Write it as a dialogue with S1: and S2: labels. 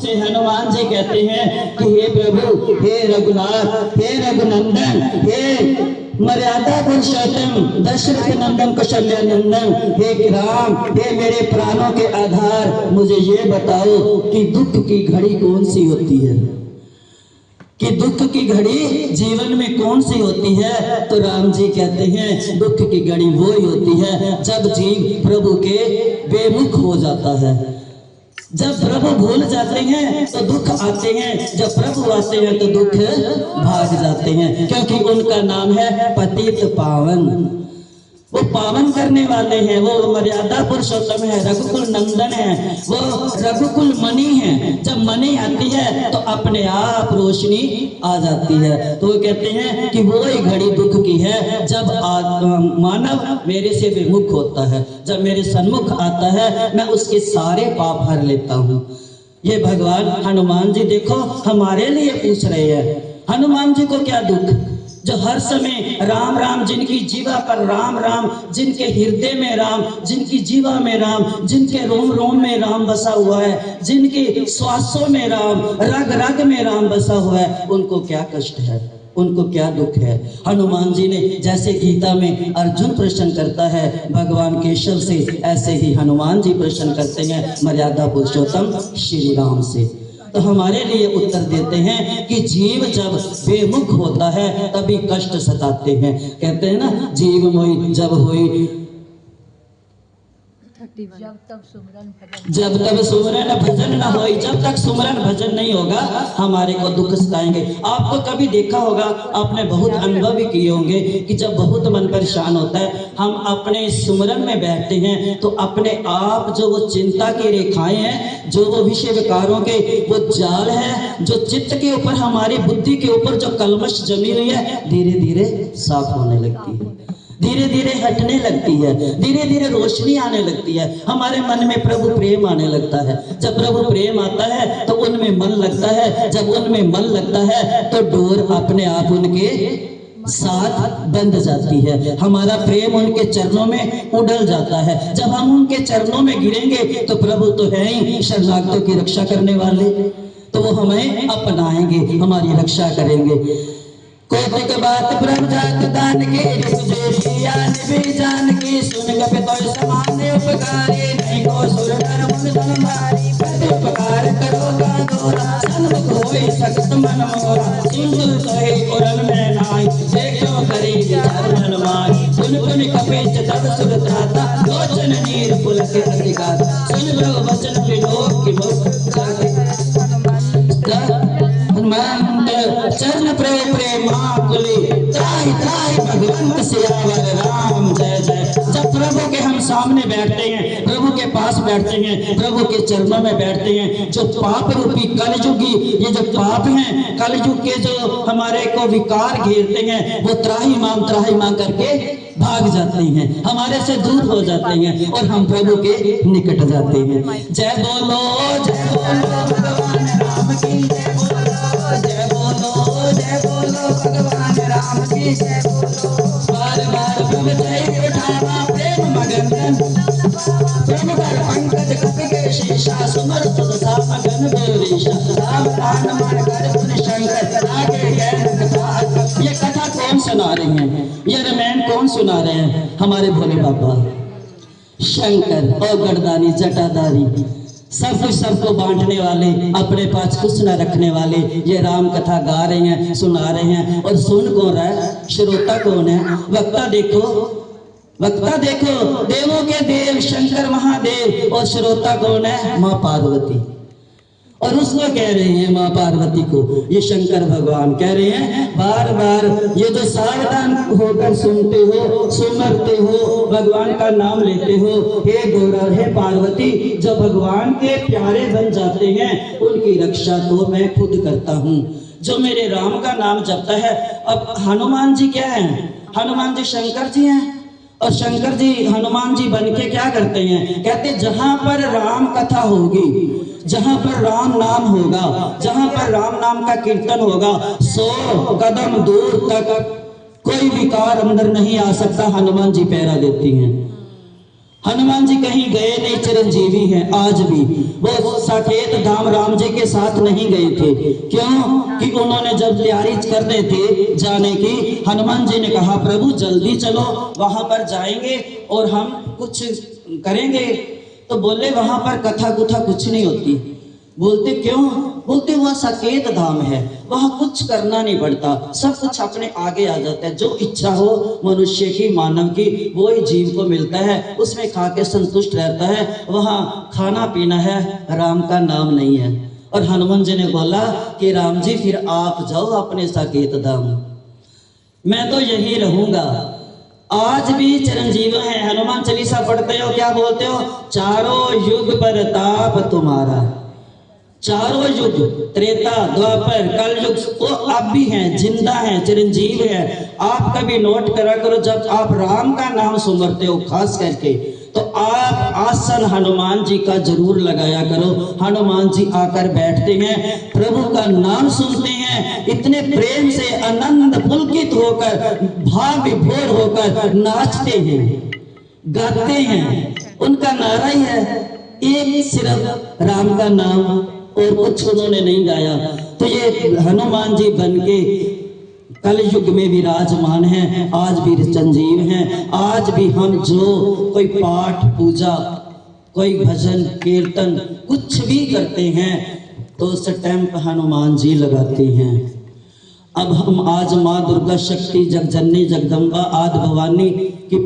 S1: से हनुमान जी कहते हैं कि हे प्रभु, हे रघुनाथ, हे रघुनंदन, हे मर्यादा पुरुषोत्तम, दशरथ नंदन, कौशल्या नंदन, हे राम, हे मेरे प्राणों के आधार, मुझे ये बताओ कि दुख की घड़ी कौन सी होती है, कि दुख की घड़ी जीवन में कौन सी होती है। तो राम जी कहते हैं दुख की घड़ी वो ही होती है जब जीव प्रभु के बेमुख हो जाता है। जब प्रभु भूल जाते हैं तो दुख आते हैं, जब प्रभु आते हैं तो दुख भाग जाते हैं, क्योंकि उनका नाम है पतित पावन। वो पावन करने वाले हैं, वो मर्यादा पुरुषोत्तम है, रघुकुल नंदन है, वो रघुकुल मणि है। जब मणि आती है तो अपने आप रोशनी आ जाती है। तो वो कहते हैं कि वो ही घड़ी दुख की है जब मानव मेरे से विमुख होता है, जब मेरे सन्मुख आता है मैं उसके सारे पाप हर लेता हूँ। ये भगवान हनुमान जी देखो हमारे लिए पूछ रहे हैं। हनुमान जी को क्या दुख, जो हर समय राम राम, जिनकी जीवा पर राम राम, जिनके हृदय में राम, जिनकी जीवा में राम, जिनके रोम रोम में राम बसा हुआ है, जिनके श्वासों में राम, रग रग में राम बसा हुआ है, उनको क्या कष्ट है, उनको क्या दुख है। हनुमान जी ने जैसे गीता में अर्जुन प्रश्न करता है भगवान केशव से, ऐसे ही हनुमान जी प्रश्न करते हैं मर्यादा पुरुषोत्तम श्री राम से। तो हमारे लिए उत्तर देते हैं कि जीव जब बेमुख होता है तभी कष्ट सताते हैं। कहते हैं ना, जीव मोहि जब होई, जब तक सुमरन भजन न हो, जब तक सुमरन भजन नहीं होगा हमारे को दुख सताएंगे। आपको कभी देखा होगा, आपने बहुत अनुभव भी किए होंगे कि जब बहुत मन परेशान होता है, हम अपने सुमरन में बैठते हैं तो अपने आप जो वो चिंता की रेखाएं हैं, जो वो विषय विकारों के वो जाल है, जो चित्त के ऊपर, हमारी बुद्धि के ऊपर जो कलमश जमी हुई है, धीरे धीरे साफ होने लगती है, धीरे धीरे हटने लगती है, धीरे धीरे रोशनी आने लगती है। हमारे मन में प्रभु प्रेम आने लगता है। जब प्रभु प्रेम आता है तो उनमें मन लगता है, जब उनमें मन लगता है तो डोर अपने आप उनके साथ बंध जाती है। हमारा प्रेम उनके चरणों में उड़ल जाता है। जब हम उनके चरणों में गिरेंगे तो प्रभु तो है ही शरणागतों की रक्षा करने वाले, तो वो हमें अपनाएंगे, हमारी रक्षा करेंगे। कोटिक बात प्रभु जात दान की, जान की, सुन गप तो समान उपकारी, नहीं को सुर नर मुन धन भारी, प्रति उपकार करोगा दोरा, सन्मुख होई सख्त मन मोरा, सिंदूर कहे उरन में नाई, देखो करी विचार मन माई, सुन पुन कपीच तब सुर त्राता, लोचन नीर पुलक अधिकार, सुन लो वचन विलोक की मुख चरण प्रेम प्रेमाकुली, त्राहि त्राहि भगवंत सियावर राम जय जय। जब प्रभु के हम सामने बैठते हैं, प्रभु के पास बैठते हैं, प्रभु के चरणों में बैठते हैं, जो पाप रूपी कलयुगी, ये जो पाप हैं कलयुग के, जो हमारे को विकार घेरते हैं, वो त्राहि माम करके भाग जाते हैं, हमारे से दूर हो जाते हैं और हम प्रभु के निकट जाते हैं। जय बोलो भगवान राम की, जय बोलो भगवान राम की, जय बोलो। बार बार प्रभु जय उठावा प्रेम मगन, प्रभु कर पंकज कपि के शीशा, सुमरत दशा मगन बेरीशा, राम प्राण मन कर पुन शंकर, आगे ज्ञान कथा। ये कथा कौन सुना रहे हैं, ये रामायण कौन सुना रहे हैं? हमारे भोले बाबा शंकर और गढ़दानी जटाधारी, सब कुछ सबको बांटने वाले, अपने पास कुछ न रखने वाले, ये राम कथा गा रहे हैं, सुना रहे हैं। और सुन कौन रहा है? श्रोता कौन है? वक्ता देखो, वक्ता देखो, देवों के देव शंकर महादेव, और श्रोता कौन है? माँ पार्वती। और उसको कह रहे हैं, माँ पार्वती को ये शंकर भगवान कह रहे हैं बार बार, ये जो सावधान होकर सुनते हो, सुमरते हो, भगवान का नाम लेते हो, हे गौरा, हे पार्वती, जो भगवान के प्यारे बन जाते हैं उनकी रक्षा तो मैं खुद करता हूँ। जो मेरे राम का नाम जपता है, अब हनुमान जी क्या है? हनुमान जी शंकर जी हैं, और शंकर जी हनुमान जी बन के क्या करते हैं? कहते जहां पर राम कथा होगी, जहां पर राम नाम होगा, जहां पर राम नाम का कीर्तन होगा, 100 कदम दूर तक कोई विकार अंदर नहीं आ सकता। हनुमान जी पहरा देती हैं। हनुमान जी कहीं गए नहीं, चिरंजीवी हैं आज भी। वो साकेत धाम राम जी के साथ नहीं गए थे। क्यों कि उन्होंने जब तैयारी कर रहे थे जाने की, हनुमान जी ने कहा प्रभु जल्दी चलो, वहां पर जाएंगे और हम कुछ करेंगे। तो बोले वहां पर कथा कुथा कुछ नहीं होती। बोलते क्यों? बोलते वह साकेत धाम है, वहां कुछ करना नहीं पड़ता, सब कुछ अपने आगे आ जाता है। जो इच्छा हो मनुष्य की, मानव की, वो ही जीव को मिलता है, उसमें खा के संतुष्ट रहता है। वहां खाना पीना है, राम का नाम नहीं है। और हनुमान जी ने बोला कि राम जी फिर आप जाओ अपने साकेत धाम, मैं तो यही रहूंगा। आज भी चिरंजीव है। हनुमान चालीसा पढ़ते हो, क्या बोलते हो? चारों युग प्रताप तुम्हारा। चारों युग, त्रेता, द्वापर, कल युग, वो अब भी हैं, जिंदा हैं, चिरंजीव हैं। आप कभी नोट करा करो, जब आप राम का नाम सुमरते हो खास करके, तो आप आसन हनुमान जी का जरूर लगाया करो। हनुमान जी आकर बैठते हैं, प्रभु का नाम सुनते हैं, इतने प्रेम से आनंद पुलकित होकर, भाव विभोर होकर नाचते हैं, गाते हैं। उनका नारा ही है, एक सिर्फ राम का नाम, और कुछ उन्होंने नहीं गाया। तो ये हनुमान जी बन के कल युग में विराजमान हैं, आज भी चिरंजीव हैं। आज भी हम जो कोई पाठ पूजा, कोई भजन कीर्तन कुछ भी करते हैं तो स्टैंप हनुमान जी लगाते हैं। अब हम आज माँ दुर्गा शक्ति, जगजननी, जगदम्बा, आदि भवानी की